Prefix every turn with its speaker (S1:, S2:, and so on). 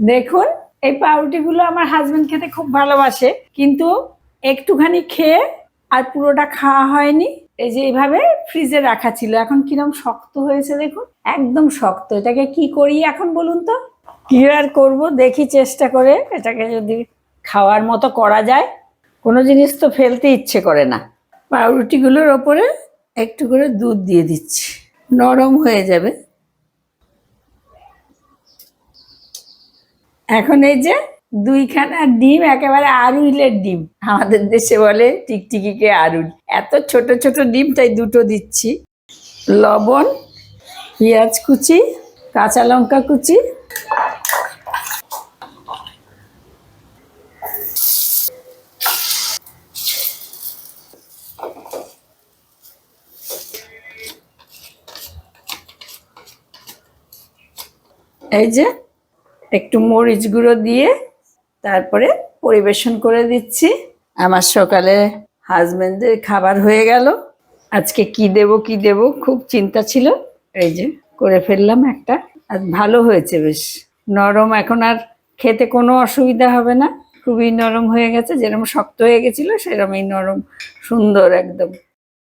S1: দেখুন, এই পাউরুটিগুলো আমার হাজবেন্ড খেতে খুব ভালোবাসে, কিন্তু একটুখানি খেয়ে আর পুরোটা খাওয়া হয়নি। এই যে এইভাবে ফ্রিজে রাখা ছিল, এখন কিরম শক্ত হয়েছে দেখুন, একদম শক্ত। এটাকে কি করি এখন বলুন তো? কি আর করবো, দেখি চেষ্টা করে এটাকে যদি খাওয়ার মতো করা যায়। কোনো জিনিস তো ফেলতে ইচ্ছে করে না। পাউরুটিগুলোর ওপরে একটু করে দুধ দিয়ে দিচ্ছি, নরম হয়ে যাবে। এখন এই যে দুইখানা ডিম, একেবারে আরুইলের ডিম, আমাদের দেশে বলে টিকটিকিকে আরুল। এত ছোট ছোট ডিম, তাই দুটো দিচ্ছি। লবণ, পেঁয়াজ কুচি, কাঁচা লঙ্কা কুচি, এই যে একটু মরিচ গুঁড়ো দিয়ে তারপরে পরিবেশন করে দিচ্ছি। আমার সকালে হাজবেন্ডের খাবার হয়ে গেল। আজকে কি দেব কি দেব খুব চিন্তা ছিল, এই যে করে ফেললাম একটা। আর ভালো হয়েছে, বেশ নরম, এখন আর খেতে কোনো অসুবিধা হবে না। খুবই নরম হয়ে গেছে, যেরকম শক্ত হয়ে গেছিল সেরকমই নরম, সুন্দর একদম।